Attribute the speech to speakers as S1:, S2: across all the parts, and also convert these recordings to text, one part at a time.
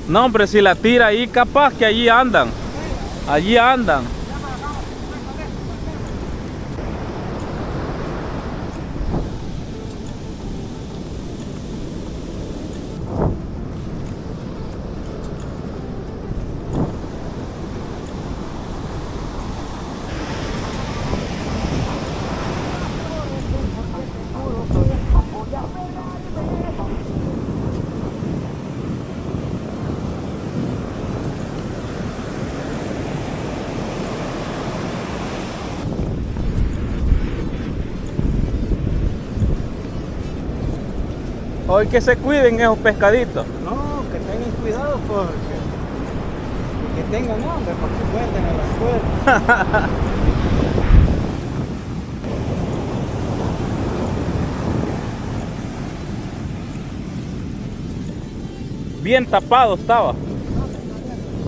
S1: No, hombre, si la tira ahí, capaz que allí andan. Allí andan. Hoy que se cuiden esos pescaditos.
S2: No, que tengan cuidado porque que tengan hambre porque cuenten en la escuela.
S1: Bien tapado estaba.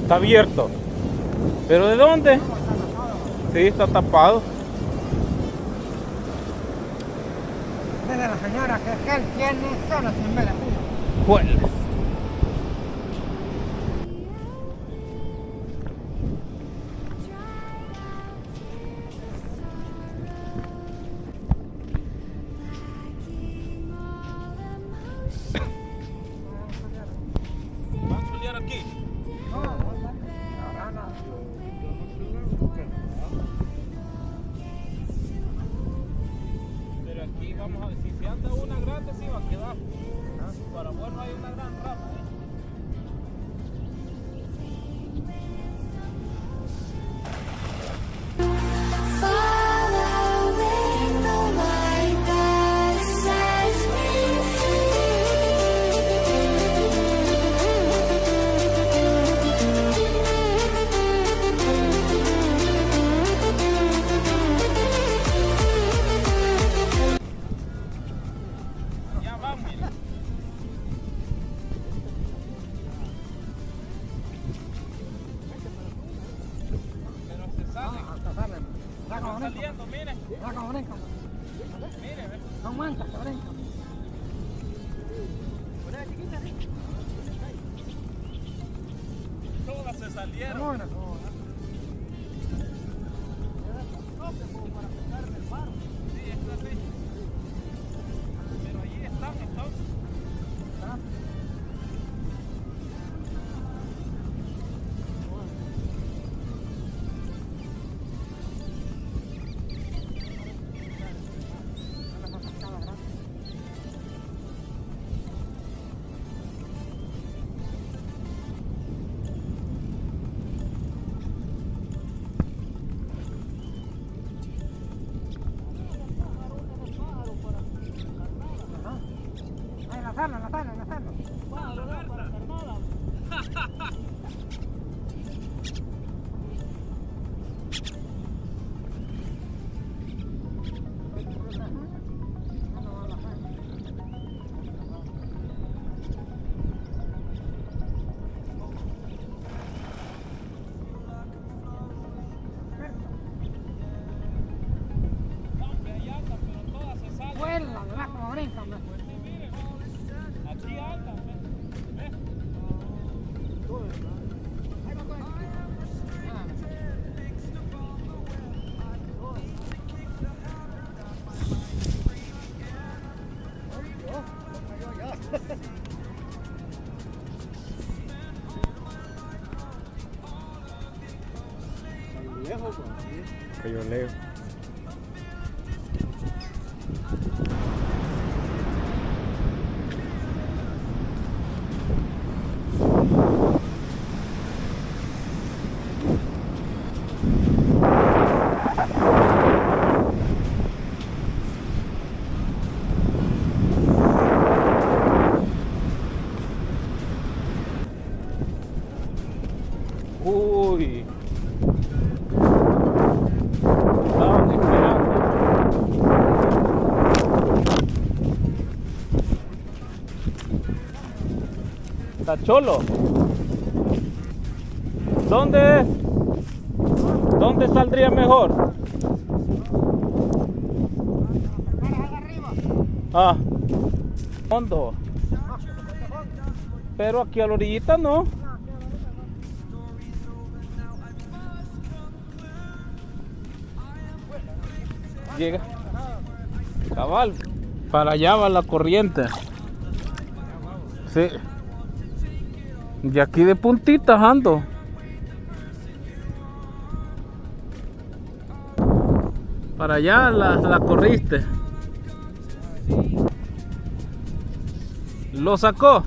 S1: Está abierto. ¿Pero de dónde? Sí, está tapado.
S2: Desde la señora que él tiene solo 100 velas.
S1: Bueno. ¿Van a solear aquí?
S2: No, ahora no.
S1: Pero aquí vamos a ver, si se anda una grande sí va a quedar. Para bueno hay una gran rama.
S3: Following the light that sets me
S1: Ya vamos, mira. Pero se salen.
S2: Hasta salen.
S1: Están saliendo, miren.
S2: Ya como brincan.
S1: Miren, ¿ves?
S2: Son manchas que brincan.
S1: Todas se salieron.
S2: Bueno,
S1: Sí, está así. Pero allí están entonces.
S2: enlazarlo.
S1: Hombre, ahí andan, pero todas se salen.
S2: Vuela, ¿verdad? Como brincan, ¿ves?
S1: Pues sí, miren. Aquí andan, ¿ves?
S4: Que yo leo.
S1: Uy. Estaban esperando. Está cholo. ¿Dónde es? ¿Dónde saldría mejor? Ah, fondo. Pero aquí a la orillita no. Llega. Cabal. Para allá va la corriente. Sí. Y aquí de puntitas ando. Para allá la corriste. ¿Lo sacó?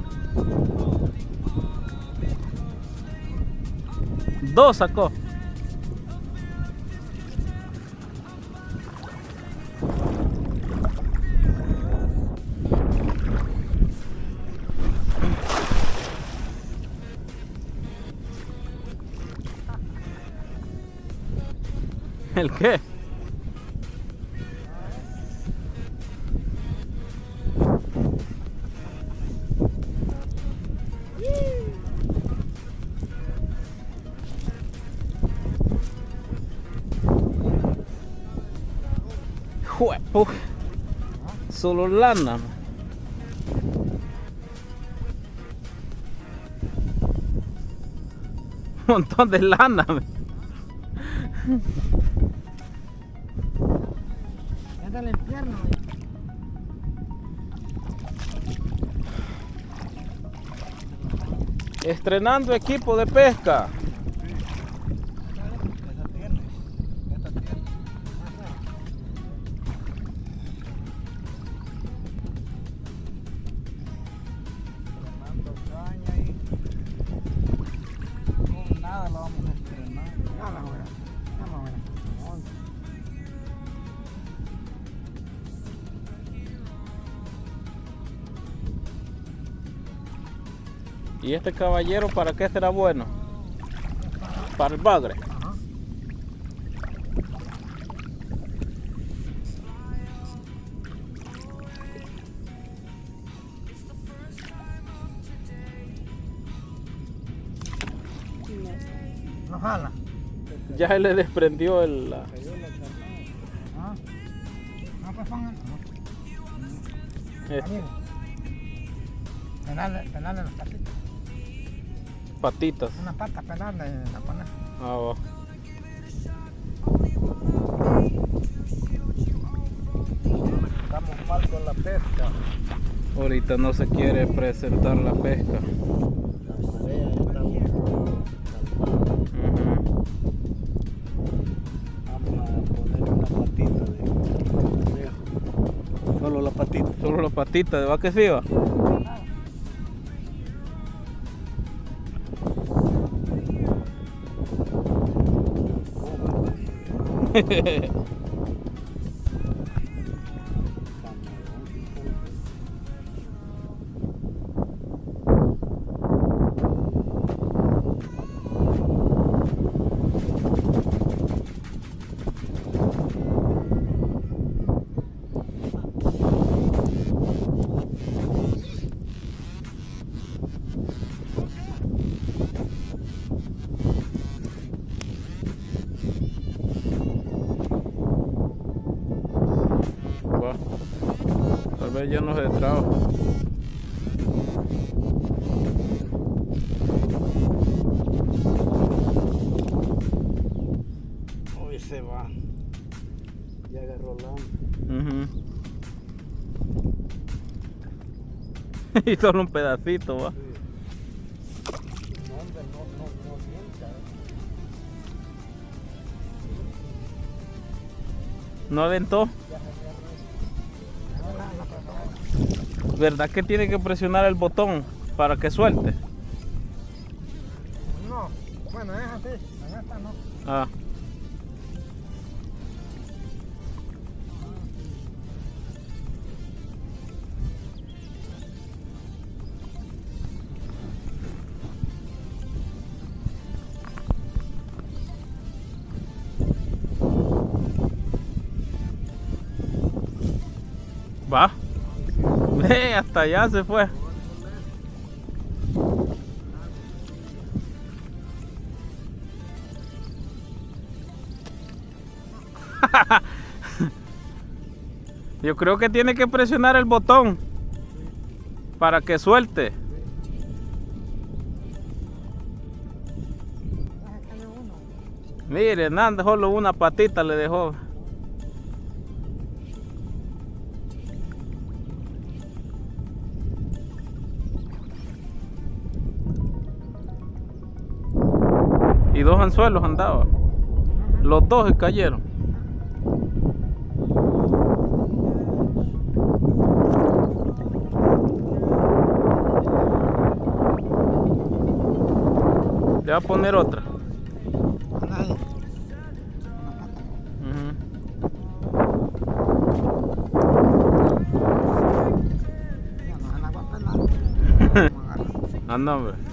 S1: 2 sacó. ¿El qué? Juepo. Solo lana. Un montón de lana.
S2: Dale el pierno.
S1: Estrenando equipo de pesca.
S2: Esa tiene. Esta tiene. Estrenando caña y con nada lo vamos a estrenar. Nada, güey. Vamos a ver.
S1: ¿Y este caballero para qué será bueno? Para el bagre.
S2: Ajá. No jala.
S1: Ya se le desprendió el...
S2: Ah. No, pues pongan.
S1: este,
S2: Penale las patitas.
S1: patitas.
S2: Una pata penale la pones.
S1: Ah, va.
S2: Estamos mal con la pesca.
S1: Ahorita no se quiere presentar la pesca.
S2: La marea está un poco calmada.
S1: Ujú.
S2: Vamos a poner una patita de viejo. Solo la patita.
S1: Solo la patita de vaca sí va. Va. Tal vez ya no se traba.
S2: Hoy se va. Ya agarró lana.
S1: Ujú. Y solo un pedacito, va.
S2: No, hombre, no sienta.
S1: No aventó. ¿Verdad que tiene que presionar el botón para que suelte?
S2: No, bueno, es así. En esta no.
S1: Ah. Va. Ve, hasta allá se fue. Yo creo que tiene que presionar el botón para que suelte. Miren, anda, solo una patita le dejó. 2 anzuelos andaba. Los 2 se cayeron. Le voy a poner otra.
S2: Ándale. Ya no se la va a pelar.
S1: Ah, no, hombre.